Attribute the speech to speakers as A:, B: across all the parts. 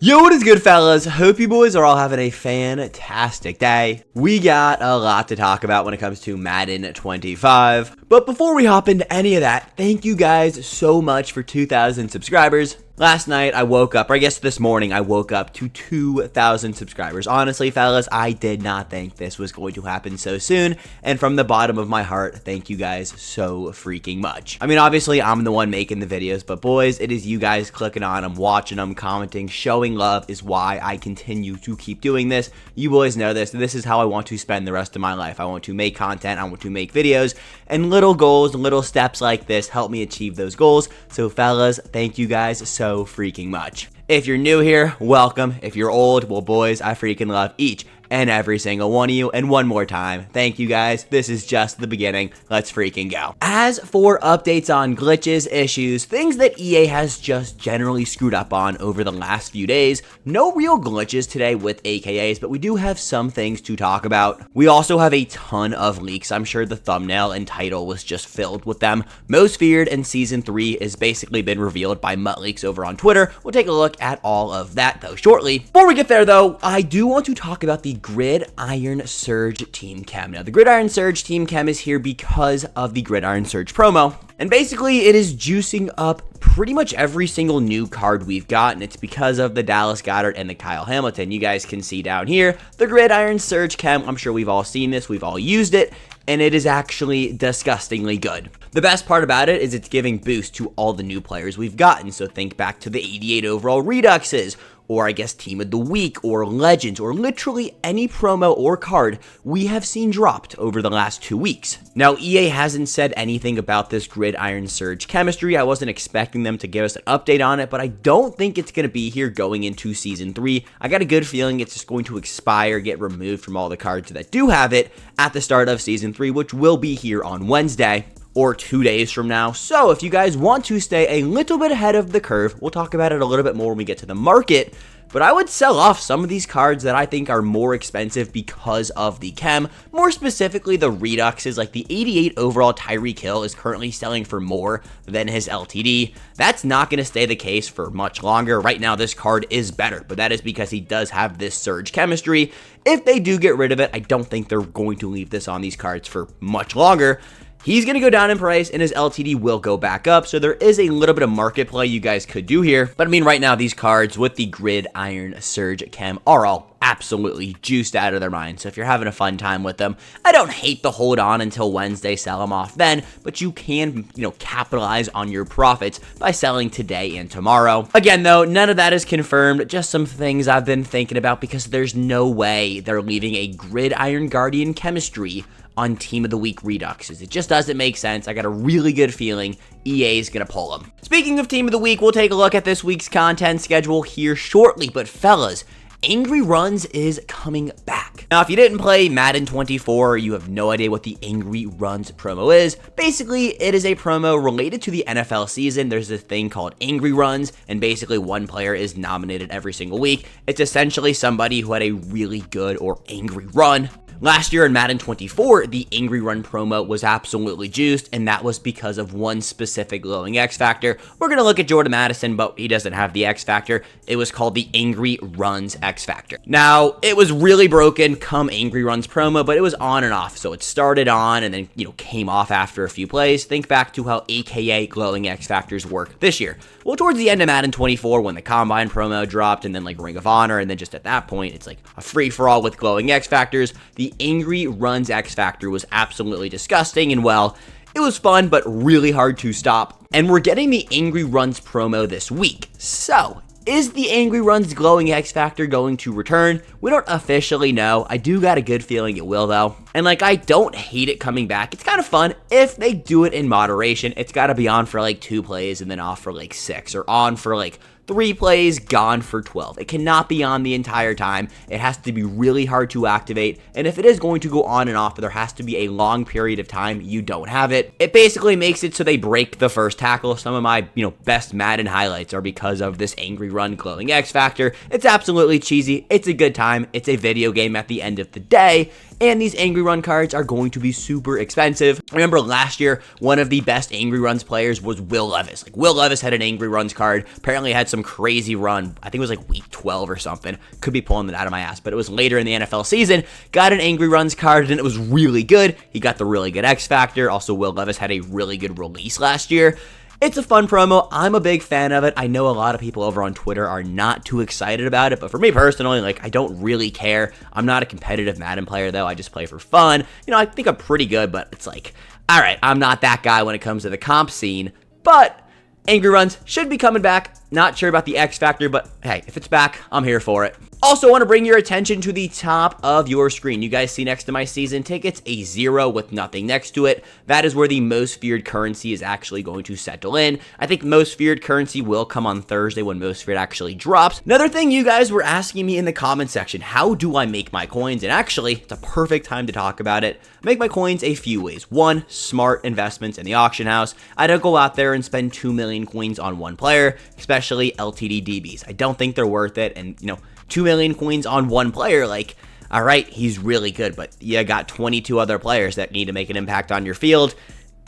A: Yo, what is good, fellas? Hope you boys are all having a fantastic day. We got a lot to talk about when it comes to Madden 25. But before we hop into any of that, thank you guys so much for 2,000 subscribers. Last night, I woke up, or I guess this morning, I woke up to 2,000 subscribers. Honestly, fellas, I did not think this was going to happen so soon. And from the bottom of my heart, thank you guys so freaking much. I mean, obviously, I'm the one making the videos, but boys, it is you guys clicking on them, watching them, commenting, showing love is why I continue to keep doing this. You boys know this. This is how I want to spend the rest of my life. I want to make content. I want to make videos. And little goals, little steps like this help me achieve those goals. So, fellas, thank you guys so freaking much. If you're new here, welcome. If you're old, well, boys, I freaking love each and every single one of you. And one more time, thank you guys. This is just the beginning. Let's freaking go. As for updates on glitches, issues, things that EA has just generally screwed up on over the last few days, no real glitches today with AKAs, but we do have some things to talk about. We also have a ton of leaks. I'm sure the thumbnail and title was just filled with them. Most Feared and Season 3 has basically been revealed by Mutt Leaks over on Twitter. We'll take a look at all of that though shortly. Before we get there though, I do want to talk about the Gridiron Surge Team Chem. Now, the Gridiron Surge Team Chem is here because of the Gridiron Surge promo. And basically, it is juicing up pretty much every single new card we've got, and it's because of the Dallas Goedert and the Kyle Hamilton. You guys can see down here, the Gridiron Surge Chem. I'm sure we've all seen this. We've all used it, and it is actually disgustingly good. The best part about it is it's giving boost to all the new players we've gotten. So think back to the 88 overall Reduxes, or I guess Team of the Week, or Legends, or literally any promo or card we have seen dropped over the last 2 weeks. Now, EA hasn't said anything about this Gridiron Surge chemistry. I wasn't expecting them to give us an update on it, but I don't think it's going to be here going into Season 3. I got a good feeling it's just going to expire, get removed from all the cards that do have it at the start of Season 3, which will be here on Wednesday, or 2 days from now. So if you guys want to stay a little bit ahead of the curve, we'll talk about it a little bit more when we get to the market, but I would sell off some of these cards that I think are more expensive because of the chem. More specifically, the Reduxes, like the 88 overall Tyreek Hill is currently selling for more than his LTD. That's not going to stay the case for much longer. Right now, this card is better, but that is because he does have this surge chemistry. If they do get rid of it, I don't think they're going to leave this on these cards for much longer. He's going to go down in price, and his LTD will go back up, so there is a little bit of market play you guys could do here. But I mean, right now, these cards with the Gridiron Surge Chem are all absolutely juiced out of their minds. So if you're having a fun time with them, I don't hate the hold on until Wednesday, sell them off then, but you can, capitalize on your profits by selling today and tomorrow. Again, though, none of that is confirmed, just some things I've been thinking about because there's no way they're leaving a Gridiron Guardian chemistry on Team of the Week Reduxes. It just doesn't make sense. I got a really good feeling EA is going to pull them. Speaking of Team of the Week, we'll take a look at this week's content schedule here shortly, but fellas, Angry Runs is coming back. Now, if you didn't play Madden 24, you have no idea what the Angry Runs promo is. Basically, it is a promo related to the NFL season. There's this thing called Angry Runs, and basically one player is nominated every single week. It's essentially somebody who had a really good or angry run. Last year in Madden 24, the Angry Run promo was absolutely juiced, and that was because of one specific glowing X Factor. We're going to look at Jordan Madison, but he doesn't have the X Factor. It was called the Angry Runs X Factor. Now, it was really broken come Angry Runs promo, but it was on and off. So it started on and then, came off after a few plays. Think back to how AKA glowing X Factors work this year. Well, towards the end of Madden 24, when the Combine promo dropped, and then Ring of Honor, and then just at that point, it's like a free-for-all with glowing X Factors, the Angry Runs X Factor was absolutely disgusting, and well, it was fun, but really hard to stop. And we're getting the Angry Runs promo this week. So, is the Angry Runs glowing X Factor going to return? We don't officially know. I do got a good feeling it will, though. And I don't hate it coming back. It's kind of fun if they do it in moderation. It's got to be on for 2 plays and then off for 6, or on for 3 plays, gone for 12. It cannot be on the entire time. It has to be really hard to activate. And if it is going to go on and off, there has to be a long period of time you don't have it. It basically makes it so they break the first tackle. Some of my, best Madden highlights are because of this Angry Run glowing X Factor. It's absolutely cheesy. It's a good time. It's a video game at the end of the day. and these Angry Run cards are going to be super expensive. Remember last year, one of the best Angry Runs players was Will Levis. Like, Will Levis had an Angry Runs card, apparently had some crazy run, I think it was like week 12 or something, could be pulling it out of my ass, but it was later in the NFL season, got an Angry Runs card, and it was really good. He got the really good X Factor. Also, Will Levis had a really good release last year. It's a fun promo. I'm a big fan of it. I know a lot of people over on Twitter are not too excited about it, but for me personally, like, I don't really care. I'm not a competitive Madden player, though. I just play for fun. You know, I think I'm pretty good, but it's like, all right, I'm not that guy when it comes to the comp scene, but Angry Runs should be coming back. Not sure about the X Factor, but hey, if it's back, I'm here for it. Also, want to bring your attention to the top of your screen. You guys see next to my season tickets a 0 with nothing next to it. That is where the most feared currency is actually going to settle in. I think most feared currency will come on Thursday when most feared actually drops. Another thing you guys were asking me in the comment section, how do I make my coins? And actually, it's a perfect time to talk about it. I make my coins a few ways. One, smart investments in the auction house. I don't go out there and spend 2 million coins on one player, especially LTD DBs. I don't think they're worth it, and, you know, 2 million coins on one player, like, all right, he's really good, but you got 22 other players that need to make an impact on your field.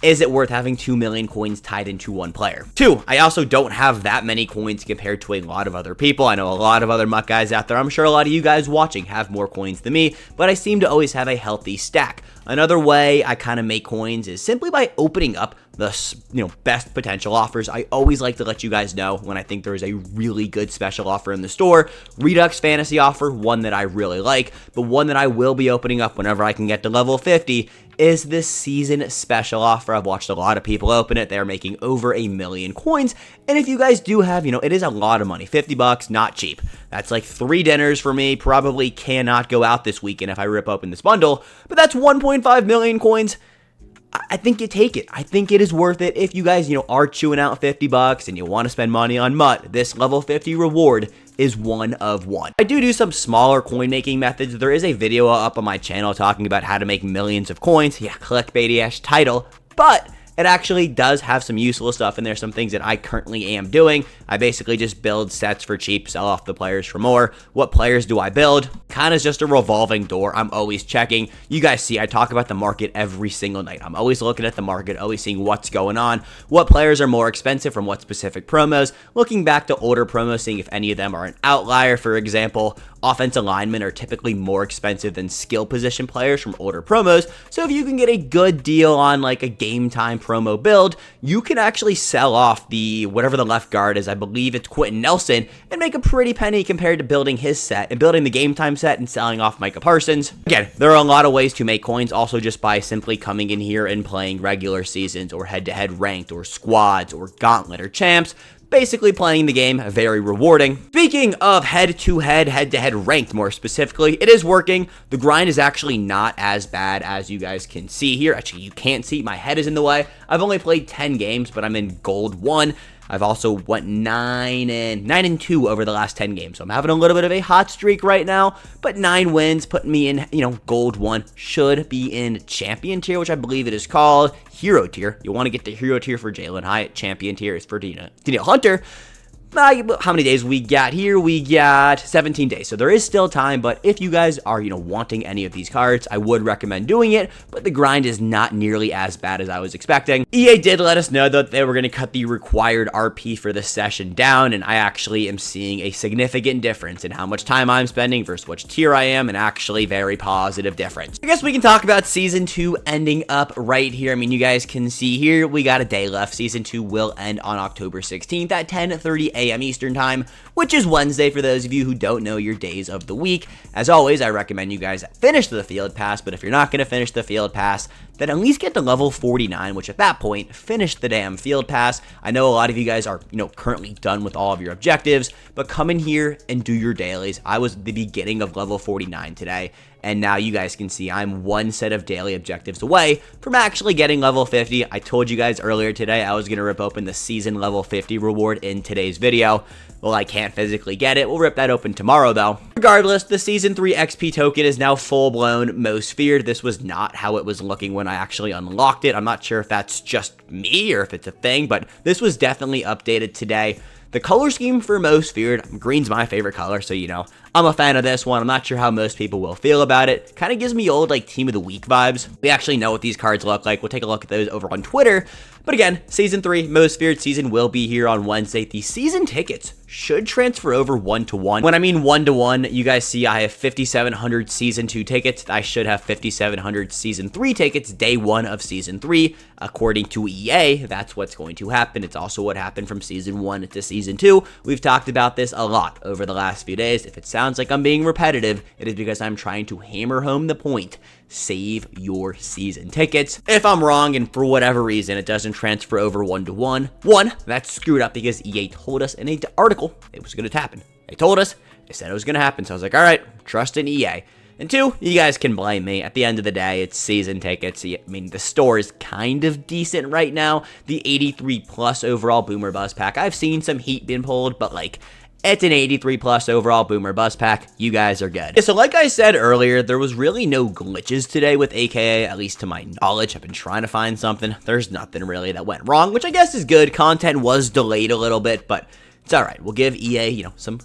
A: Is it worth having 2 million coins tied into one player? Two, I also don't have that many coins compared to a lot of other people. I know a lot of other muck guys out there. I'm sure a lot of you guys watching have more coins than me, but I seem to always have a healthy stack. Another way I kind of make coins is simply by opening up the, best potential offers. I always like to let you guys know when I think there's a really good special offer in the store. Redux Fantasy offer, one that I really like, but one that I will be opening up whenever I can get to level 50 is this season special offer. I've watched a lot of people open it. They're making over 1 million coins. And if you guys do have, it is a lot of money. 50 bucks, not cheap. That's like 3 dinners for me. Probably cannot go out this weekend if I rip open this bundle, but that's 1.5 million coins. I think you take it. I think it is worth it. If you guys, are chewing out 50 bucks and you want to spend money on MUT, this level 50 reward is one of one. I do some smaller coin making methods. There is a video up on my channel talking about how to make millions of coins. Yeah, clickbaity-ass title, but it actually does have some useful stuff in there, some things that I currently am doing. I basically just build sets for cheap, sell off the players for more. What players do I build? Kind of just a revolving door. I'm always checking. You guys see, I talk about the market every single night. I'm always looking at the market, always seeing what's going on, what players are more expensive from what specific promos, looking back to older promos, seeing if any of them are an outlier. For example, offensive linemen are typically more expensive than skill position players from older promos. So if you can get a good deal on like a game time promo build, you can actually sell off the whatever the left guard is. I believe it's Quentin Nelson, and make a pretty penny compared to building his set and building the game time set and selling off Micah Parsons. Again, there are a lot of ways to make coins, also just by simply coming in here and playing regular seasons or head-to-head ranked or squads or gauntlet or champs. Basically playing the game, very rewarding. Speaking of head-to-head ranked more specifically, it is working. The grind is actually not as bad as you guys can see here. Actually, you can't see, my head is in the way. I've only played 10 games, but I'm in gold 1. I've also went 9 and 2 over the last 10 games. So I'm having a little bit of a hot streak right now, but 9 wins, putting me in, gold 1. Should be in champion tier, which I believe it is called hero tier. You want to get the hero tier for Jalen Hyatt. Champion tier is for Danielle Hunter. How many days we got here? We got 17 days, so there is still time, but if you guys are, wanting any of these cards, I would recommend doing it, but the grind is not nearly as bad as I was expecting. EA did let us know that they were going to cut the required RP for this session down, and I actually am seeing a significant difference in how much time I'm spending versus which tier I am, and actually very positive difference. I guess we can talk about Season 2 ending up right here. I mean, you guys can see here, we got a day left. Season 2 will end on October 16th at 10:30 a.m. Eastern Time, which is Wednesday for those of you who don't know your days of the week. As always, I recommend you guys finish the field pass, but if you're not going to finish the field pass, then at least get to level 49, which at that point, finish the damn field pass. I know a lot of you guys are, currently done with all of your objectives, but come in here and do your dailies. I was at the beginning of level 49 today, and now you guys can see I'm one set of daily objectives away from actually getting level 50. I told you guys earlier today I was going to rip open the season level 50 reward in today's video. Well, I can't physically get it. We'll rip that open tomorrow, though. Regardless, the Season 3 XP token is now full-blown most feared. This was not how it was looking when I actually unlocked it. I'm not sure if that's just me or if it's a thing, but this was definitely updated today. The color scheme for Most Feared, green's my favorite color, so I'm a fan of this one. I'm not sure how most people will feel about it. Kind of gives me old like Team of the Week vibes. We actually know what these cards look like. We'll take a look at those over on Twitter. But again, Season 3, Most Feared season will be here on Wednesday. The season tickets should transfer over 1-to-1. When I mean 1-to-1, you guys see I have 5,700 Season 2 tickets. I should have 5,700 Season 3 tickets day 1 of Season 3. According to EA, that's what's going to happen. It's also what happened from Season 1 to Season 2. We've talked about this a lot over the last few days. If it sounds like I'm being repetitive, it is because I'm trying to hammer home the point. Save your season tickets. If I'm wrong and for whatever reason it doesn't transfer over 1-to-1, that's screwed up because EA told us in an article it was going to happen. They told us, they said it was going to happen, so I was like, all right, trust in EA. And 2, you guys can blame me. At the end of the day, it's season tickets. I mean, the store is kind of decent right now. The 83 plus overall Boomer Buzz pack, I've seen some heat being pulled, but like, it's an 83 plus overall Boomer Buzz pack. You guys are good. Yeah, so like I said earlier, there was really no glitches today with AKA, at least to my knowledge. I've been trying to find something. There's nothing really that went wrong, which I guess is good. Content was delayed a little bit, but it's all right. We'll give EA, some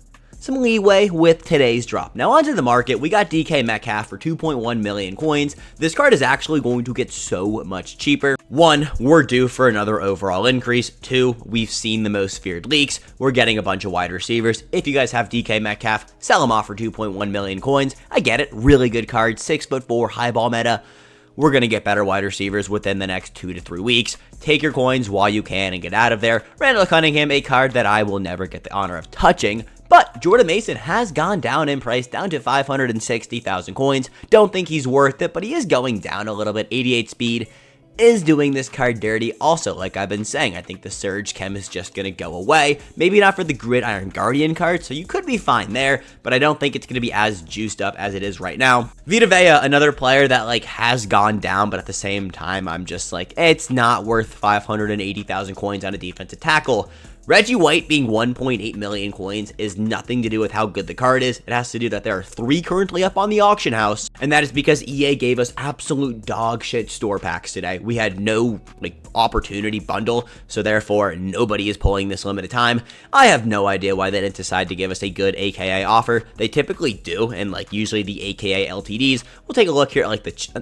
A: leeway with today's drop. Now onto the market, we got DK Metcalf for 2.1 million coins. This card is actually going to get so much cheaper. 1, we're due for another overall increase. 2, we've seen the Most Feared leaks. We're getting a bunch of wide receivers. If you guys have DK Metcalf, sell him off for 2.1 million coins. I get it, really good card, 6'4", high ball meta. We're going to get better wide receivers within the next 2 to 3 weeks. Take your coins while you can and get out of there. Randall Cunningham, a card that I will never get the honor of touching. But Jordan Mason has gone down in price, down to 560,000 coins. Don't think he's worth it, but he is going down a little bit. 88 speed is doing this card dirty. Also, like I've been saying, I think the Surge Chem is just going to go away. Maybe not for the Gridiron Guardian card, so you could be fine there, but I don't think it's going to be as juiced up as it is right now. Vita Vea, another player that like has gone down, but at the same time, I'm just like, it's not worth 580,000 coins on a defensive tackle. Reggie White being 1.8 million coins is nothing to do with how good the card is. It has to do that there are 3 currently up on the auction house, and that is because EA gave us absolute dog shit store packs today. We had no opportunity bundle, so therefore nobody is pulling this limited time. I have no idea why they didn't decide to give us a good AKA offer. They typically do, and usually the AKA LTDs. We'll take a look here at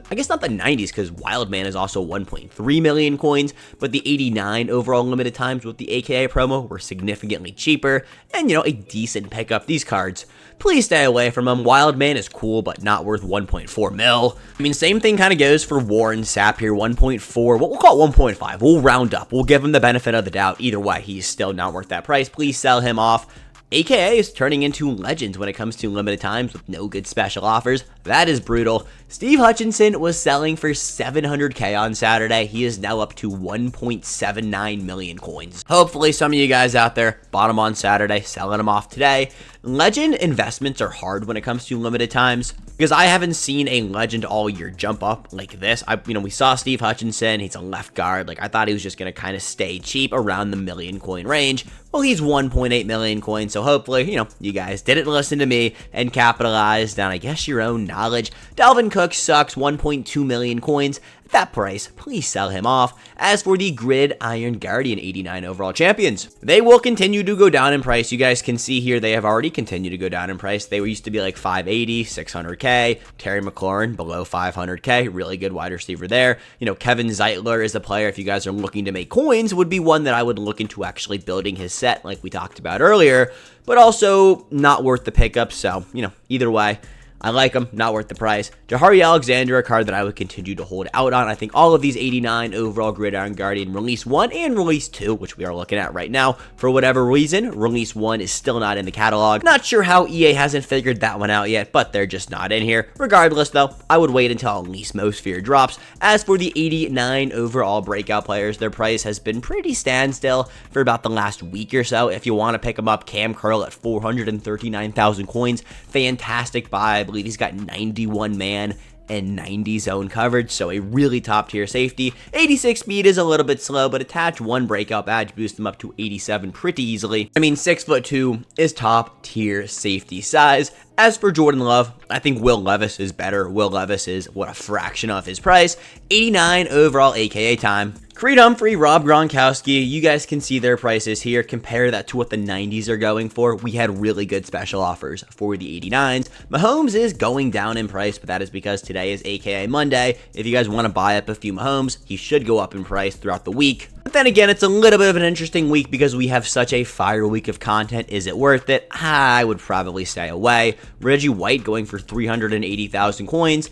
A: I guess not the 90s, because Wildman is also 1.3 million coins, but the 89 overall limited times with the AKA promo were significantly cheaper, and a decent pickup. These cards, please stay away from them. Wildman is cool, but not worth 1.4 mil. I mean, same thing kind of goes for Warren Sapp here, 1.4, we'll call it 1.5. We'll round up. We'll give him the benefit of the doubt. Either way, he's still not worth that price. Please sell him off. AKA is turning into legends when it comes to limited times with no good special offers. That is brutal. Steve Hutchinson was selling for 700k on Saturday. He is now up to 1.79 million coins. Hopefully some of you guys out there bought him on Saturday, selling him off today. Legend investments are hard when it comes to limited times, because I haven't seen a legend all year jump up like this. We saw Steve Hutchinson. He's a left guard. I thought he was just going to kind of stay cheap around the million coin range. Well, he's 1.8 million coins, so hopefully, you guys didn't listen to me and capitalized on, I guess, your own knowledge. Dalvin Cook sucks, 1.2 million coins. At that price, please sell him off. As for the Gridiron Guardian 89 overall champions, they will continue to go down in price. You guys can see here they have already continued to go down in price. They used to be like 580, 600k. Terry McLaurin below 500k, really good wide receiver there. Kevin Zeitler is a player, if you guys are looking to make coins, would be one that I would look into actually building his set like we talked about earlier, but also not worth the pickup. So, either way, I like him, not worth the price. Jahari Alexander, a card that I would continue to hold out on. I think all of these 89 overall Gridiron Guardian Release 1 and Release 2, which we are looking at right now, for whatever reason, Release 1 is still not in the catalog. Not sure how EA hasn't figured that one out yet, but they're just not in here. Regardless, though, I would wait until at least Most Feared drops. As for the 89 overall breakout players, their price has been pretty standstill for about the last week or so. If you want to pick them up, Cam Curl at 439,000 coins, fantastic buy. I believe he's got 91 man and 90 zone coverage, so a really top tier safety. 86 speed is a little bit slow, but attach 1 breakout badge, boost him up to 87 pretty easily. I mean, 6'2" is top tier safety size. As for Jordan Love, I think Will Levis is better. Will Levis is, a fraction of his price. 89 overall AKA time. Creed Humphrey, Rob Gronkowski, you guys can see their prices here. Compare that to what the 90s are going for. We had really good special offers for the 89s. Mahomes is going down in price, but that is because today is AKA Monday. If you guys want to buy up a few Mahomes, he should go up in price throughout the week. But then again, it's a little bit of an interesting week because we have such a fire week of content. Is it worth it? I would probably stay away. Reggie White going for 380,000 coins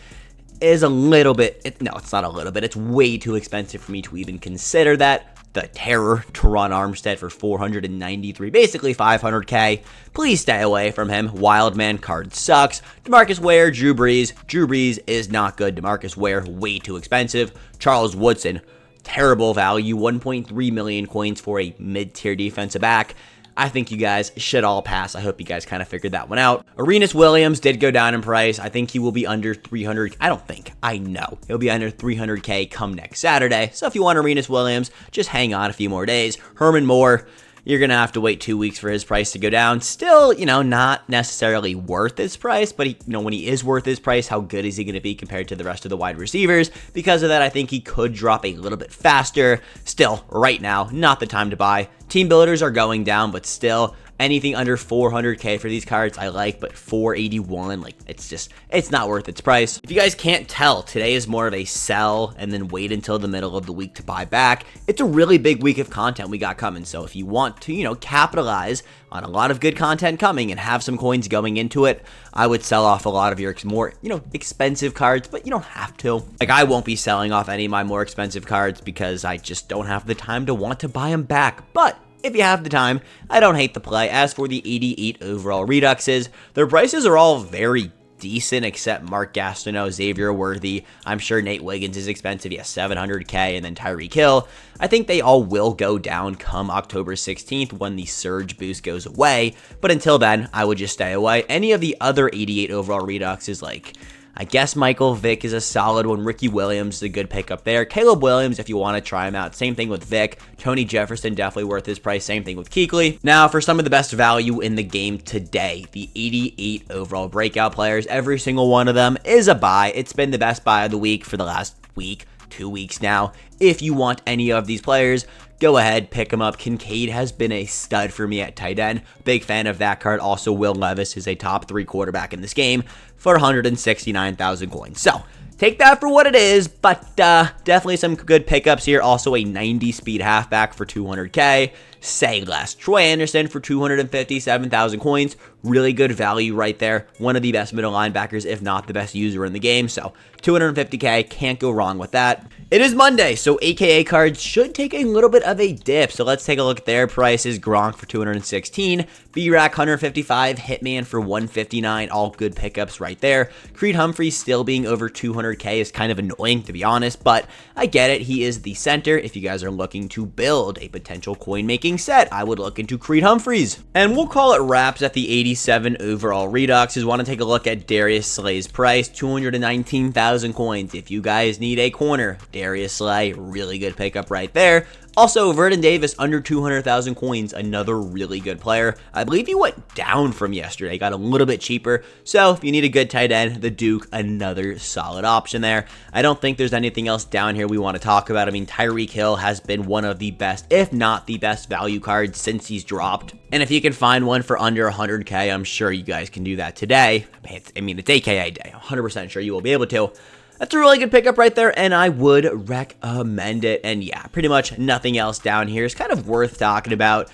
A: is a little bit, no, it's not a little bit, it's way too expensive for me to even consider that. The Terror, Teron Armstead for 493, basically 500k. Please stay away from him. Wildman card sucks. DeMarcus Ware, Drew Brees. Drew Brees is not good. DeMarcus Ware, way too expensive. Charles Woodson, terrible value, 1.3 million coins for a mid-tier defensive back. I think you guys should all pass. I hope you guys kind of figured that one out. Arenas Williams did go down in price. I think he will be under 300. I know. He'll be under 300k come next Saturday. So if you want Arenas Williams, just hang on a few more days. Herman Moore, you're going to have to wait 2 weeks for his price to go down. Still, not necessarily worth his price, but when he is worth his price, how good is he going to be compared to the rest of the wide receivers? Because of that, I think he could drop a little bit faster. Still, right now, not the time to buy. Team builders are going down, but still, anything under 400k for these cards I like, but 481, it's not worth its price. If you guys can't tell, today is more of a sell and then wait until the middle of the week to buy back. It's a really big week of content we got coming, so if you want to, capitalize on a lot of good content coming and have some coins going into it, I would sell off a lot of your more, expensive cards, but you don't have to. I won't be selling off any of my more expensive cards because I just don't have the time to want to buy them back, but if you have the time, I don't hate the play. As for the 88 overall Reduxes, their prices are all very decent except Mark Gastineau, Xavier Worthy. I'm sure Nate Wiggins is expensive. Yes, 700k, and then Tyreek Hill. I think they all will go down come October 16th when the surge boost goes away. But until then, I would just stay away. Any of the other 88 overall Reduxes, I guess Michael Vick is a solid one. Ricky Williams is a good pickup there. Caleb Williams, if you want to try him out. Same thing with Vick. Tony Jefferson, definitely worth his price. Same thing with Kuechly. Now, for some of the best value in the game today, the 88 overall breakout players, every single one of them is a buy. It's been the best buy of the week for the last week, 2 weeks now. If you want any of these players, go ahead, pick them up. Kincaid has been a stud for me at tight end. Big fan of that card. Also, Will Levis is a top 3 quarterback in this game for 169,000 coins. So, take that for what it is, but definitely some good pickups here. Also, a 90 speed halfback for 200k. Say less. Troy Anderson for 257,000 coins. Really good value right there. One of the best middle linebackers, if not the best user in the game. So 250k, can't go wrong with that. It is Monday, so AKA cards should take a little bit of a dip. So let's take a look at their prices. Gronk for 216, B-Rack 155, Hitman for 159. All good pickups right there. Creed Humphrey still being over 200k is kind of annoying, to be honest, but I get it. He is the center. If you guys are looking to build a potential coin making set, I would look into Creed Humphreys. And we'll call it wraps at the 87 overall Reduxes. Want to take a look at Darius Slay's price, 219,000 coins. If you guys need a corner, Darius Slay, really good pickup right there. Also, Vernon Davis, under 200,000 coins, another really good player. I believe he went down from yesterday, got a little bit cheaper. So, if you need a good tight end, the Duke, another solid option there. I don't think there's anything else down here we want to talk about. I mean, Tyreek Hill has been one of the best, if not the best value cards since he's dropped. And if you can find one for under 100k, I'm sure you guys can do that today. It's AKA day. 100% sure you will be able to. That's a really good pickup right there, and I would recommend it. And yeah, pretty much nothing else down here is kind of worth talking about.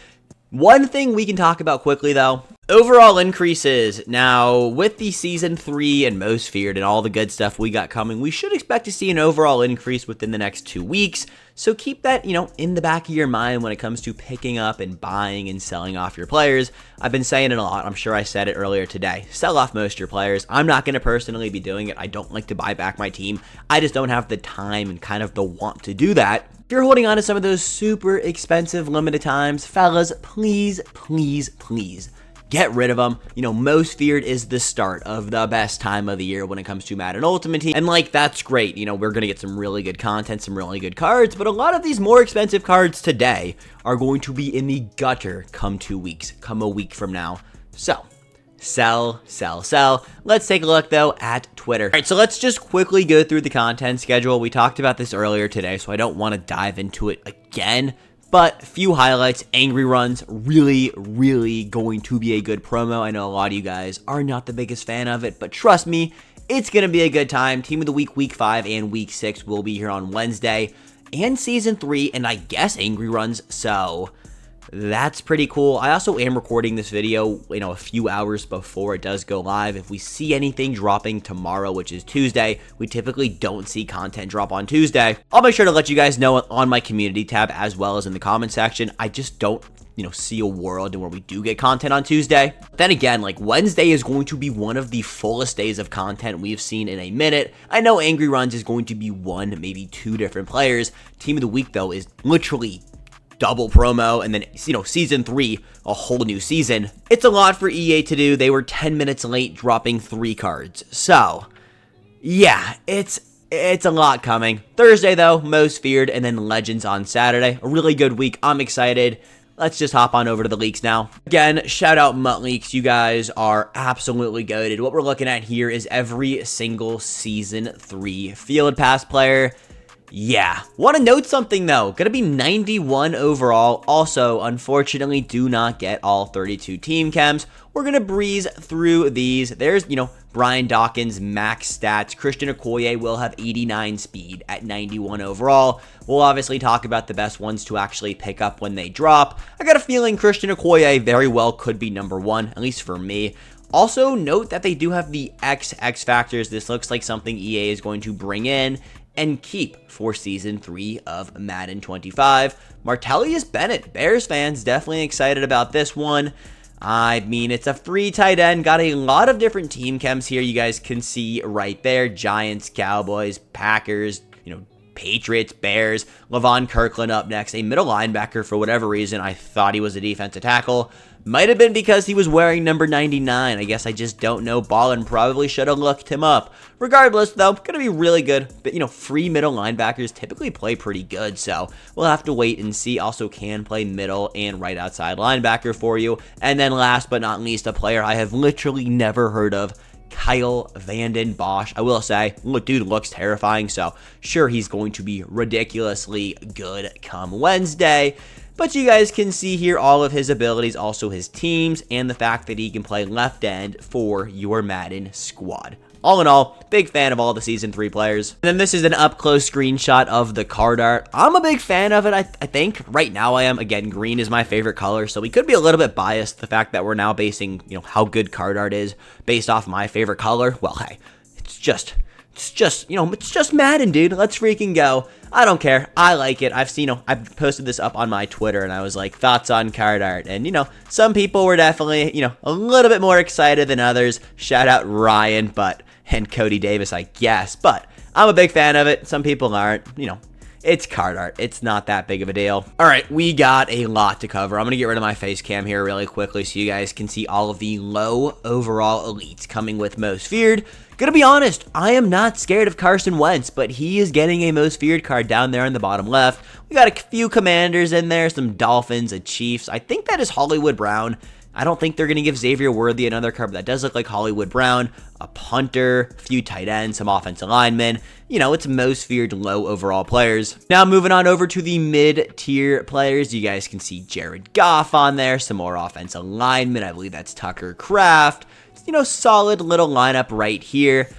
A: One thing we can talk about quickly, though, overall increases. Now, with the Season 3 and Most Feared and all the good stuff we got coming, we should expect to see an overall increase within the next 2 weeks. So keep that, in the back of your mind when it comes to picking up and buying and selling off your players. I've been saying it a lot. I'm sure I said it earlier today. Sell off most of your players. I'm not going to personally be doing it. I don't like to buy back my team. I just don't have the time and kind of the want to do that. If you're holding on to some of those super expensive limited times, fellas, please, please, please get rid of them. Most Feared is the start of the best time of the year when it comes to Madden Ultimate Team. And that's great. We're going to get some really good content, some really good cards, but a lot of these more expensive cards today are going to be in the gutter come 2 weeks, come a week from now. So Sell, sell, sell. Let's take a look, though, at Twitter. All right, so let's just quickly go through the content schedule. We talked about this earlier today, so I don't want to dive into it again. But few highlights. Angry Runs, really going to be a good promo. I know a lot of you guys are not the biggest fan of it, but trust me, it's going to be a good time. Team of the Week, Week 5 and Week 6 will be here on Wednesday. And Season 3, and I guess Angry Runs, so that's pretty cool. I also am recording this video, a few hours before it does go live. If we see anything dropping tomorrow, which is Tuesday, we typically don't see content drop on Tuesday. I'll make sure to let you guys know on my community tab as well as in the comment section. I just don't see a world where we do get content on Tuesday. Then again, Wednesday is going to be one of the fullest days of content we've seen in a minute. I know Angry Runs is going to be one, maybe two different players. Team of the Week, though, is literally double promo, and then, Season 3, a whole new season. It's a lot for EA to do. They were 10 minutes late dropping 3 cards. So, yeah, it's a lot coming. Thursday, though, Most Feared, and then Legends on Saturday. A really good week. I'm excited. Let's just hop on over to the leaks now. Again, shout out Mutt Leaks. You guys are absolutely goated. What we're looking at here is every single Season 3 Field Pass player. Yeah. Want to note something, though. Going to be 91 overall. Also, unfortunately, do not get all 32 team chems. We're going to breeze through these. There's, Brian Dawkins, max stats. Christian Okoye will have 89 speed at 91 overall. We'll obviously talk about the best ones to actually pick up when they drop. I got a feeling Christian Okoye very well could be number 1, at least for me. Also, note that they do have the X factors. This looks like something EA is going to bring in and keep for Season 3 of Madden 25. Martellus Bennett, Bears fans, definitely excited about this one. I mean, it's a free tight end. Got a lot of different team chems here. You guys can see right there. Giants, Cowboys, Packers, Patriots, Bears. Levon Kirkland up next. A middle linebacker, for whatever reason, I thought he was a defensive tackle. Might have been because he was wearing number 99. I guess I just don't know. Ballin probably should have looked him up. Regardless, though, going to be really good. But, free middle linebackers typically play pretty good, so we'll have to wait and see. Also can play middle and right outside linebacker for you. And then last but not least, a player I have literally never heard of, Kyle Vanden Bosch. I will say, dude looks terrifying, so sure, he's going to be ridiculously good come Wednesday. But you guys can see here all of his abilities, also his teams, and the fact that he can play left end for your Madden squad. All in all, big fan of all the Season 3 players. And then this is an up-close screenshot of the card art. I'm a big fan of it, I think. Right now I am. Again, green is my favorite color, so we could be a little bit biased, the fact that we're now basing, how good card art is based off my favorite color. Well, hey, it's just Madden, dude. Let's freaking go. I don't care. I like it. I've seen, I posted this up on my Twitter, and I was like, thoughts on card art. And, some people were definitely, a little bit more excited than others. Shout out Ryan, and Cody Davis, I guess. But I'm a big fan of it. Some people aren't, It's card art. It's not that big of a deal. All right, we got a lot to cover. I'm going to get rid of my face cam here really quickly so you guys can see all of the low overall elites coming with Most Feared. Gonna be honest, I am not scared of Carson Wentz, but he is getting a Most Feared card down there in the bottom left. We got a few Commanders in there, some Dolphins, a Chiefs. I think that is Hollywood Brown. I don't think they're going to give Xavier Worthy another card, but that does look like Hollywood Brown, a punter, a few tight ends, some offensive linemen. It's Most Feared low overall players. Now moving on over to the mid-tier players, you guys can see Jared Goff on there, some more offensive linemen. I believe that's Tucker Kraft. Solid little lineup right here.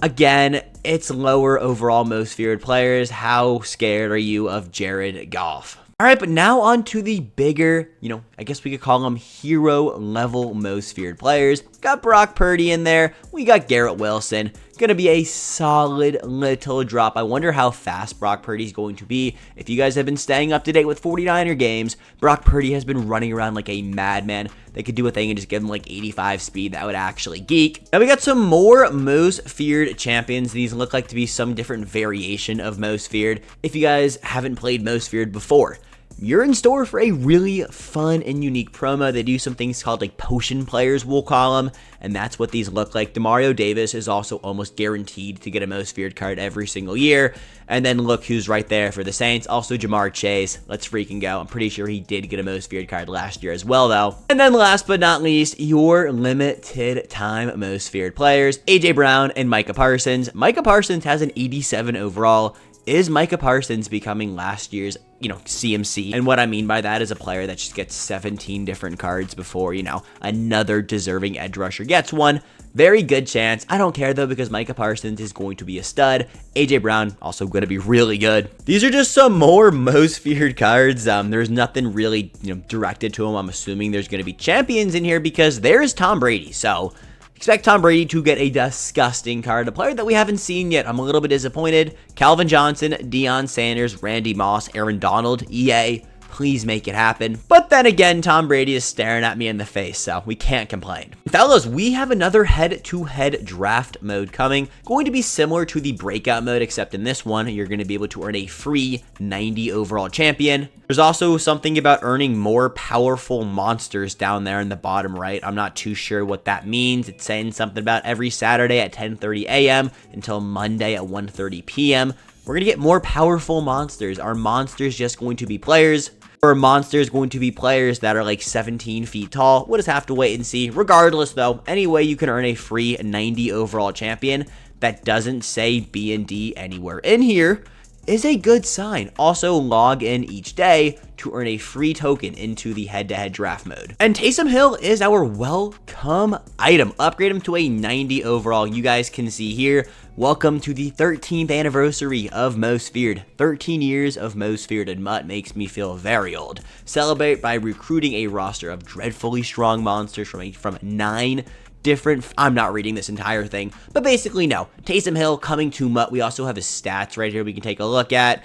A: Again, it's lower overall Most Feared players. How scared are you of Jared Goff? All right, but now on to the bigger, I guess we could call them hero level Most Feared players. Got Brock Purdy in there. We got Garrett Wilson. Gonna be a solid little drop. I wonder how fast Brock Purdy's going to be. If you guys have been staying up to date with 49er games, Brock Purdy has been running around like a madman. They could do a thing and just give him like 85 speed. That would actually geek. Now we got some more Most Feared champions. These look like to be some different variation of Most Feared. If you guys haven't played Most Feared before, you're in store for a really fun and unique promo. They do some things called like potion players, we'll call them, and that's what these look like. Demario Davis is also almost guaranteed to get a most feared card every single year. And then look who's right there for the Saints. Also Jamar Chase. Let's freaking go. I'm pretty sure he did get a most feared card last year as well, though. And then last but not least, your limited time most feared players, AJ Brown and Micah Parsons. Micah Parsons has an 87 overall. Is Micah Parsons becoming last year's, CMC? And what I mean by that is a player that just gets 17 different cards before, another deserving edge rusher gets one. Very good chance. I don't care though, because Micah Parsons is going to be a stud. AJ Brown also going to be really good. These are just some more most feared cards. There's nothing really, directed to them. I'm assuming there's going to be champions in here because there's Tom Brady. So expect Tom Brady to get a disgusting card. A player that we haven't seen yet. I'm a little bit disappointed. Calvin Johnson, Deion Sanders, Randy Moss, Aaron Donald, EA. Please make it happen. But then again, Tom Brady is staring at me in the face, so we can't complain. Fellas, we have another head-to-head draft mode coming. Going to be similar to the breakout mode, except in this one, you're going to be able to earn a free 90 overall champion. There's also something about earning more powerful monsters down there in the bottom right. I'm not too sure what that means. It's saying something about every Saturday at 10:30 a.m. until Monday at 1:30 p.m. We're going to get more powerful monsters. Are monsters just going to be players? Or are monsters going to be players that are like 17 feet tall? We'll just have to wait and see. Regardless though, anyway, you can earn a free 90 overall champion that doesn't say B&D anywhere in here is a good sign. Also, log in each day to earn a free token into the head-to-head draft mode. And Taysom Hill is our welcome item. Upgrade him to a 90 overall. You guys can see here, welcome to the 13th anniversary of Most Feared. 13 years of Most Feared and Mutt makes me feel very old. Celebrate by recruiting a roster of dreadfully strong monsters from 9 different, I'm not reading this entire thing, but basically no. Taysom Hill coming to Mutt. We also have his stats right here we can take a look at.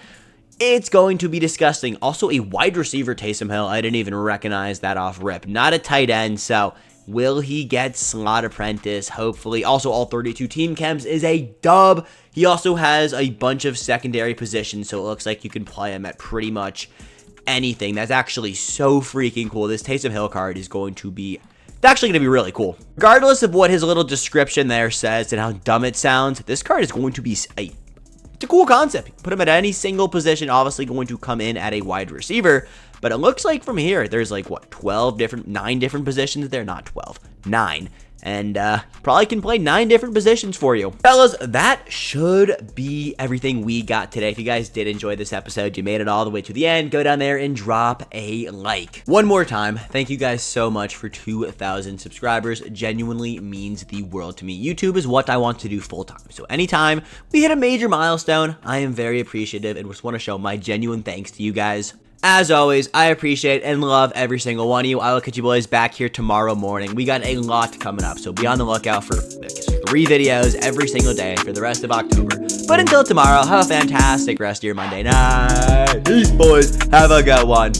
A: It's going to be disgusting. Also a wide receiver Taysom Hill. I didn't even recognize that off rip. Not a tight end, so will he get slot apprentice? Hopefully. Also all 32 team chems is a dub. He also has a bunch of secondary positions, so it looks like you can play him at pretty much anything. That's actually so freaking cool. This Taysom Hill card is going to be actually going to be really cool. Regardless of what his little description there says and how dumb it sounds, this card is going to be it's a cool concept. Put him at any single position, obviously going to come in at a wide receiver, but it looks like from here, there's like, what, 9 different positions there? Not 12, 9. And probably can play 9 different positions for you. Fellas, that should be everything we got today. If you guys did enjoy this episode, you made it all the way to the end, go down there and drop a like. One more time, thank you guys so much for 2,000 subscribers. Genuinely means the world to me. YouTube is what I want to do full time. So anytime we hit a major milestone, I am very appreciative and just want to show my genuine thanks to you guys. As always, I appreciate and love every single one of you. I will catch you boys back here tomorrow morning. We got a lot coming up, so be on the lookout for 3 videos every single day for the rest of October. But until tomorrow, have a fantastic rest of your Monday night. Peace, boys. Have a good one.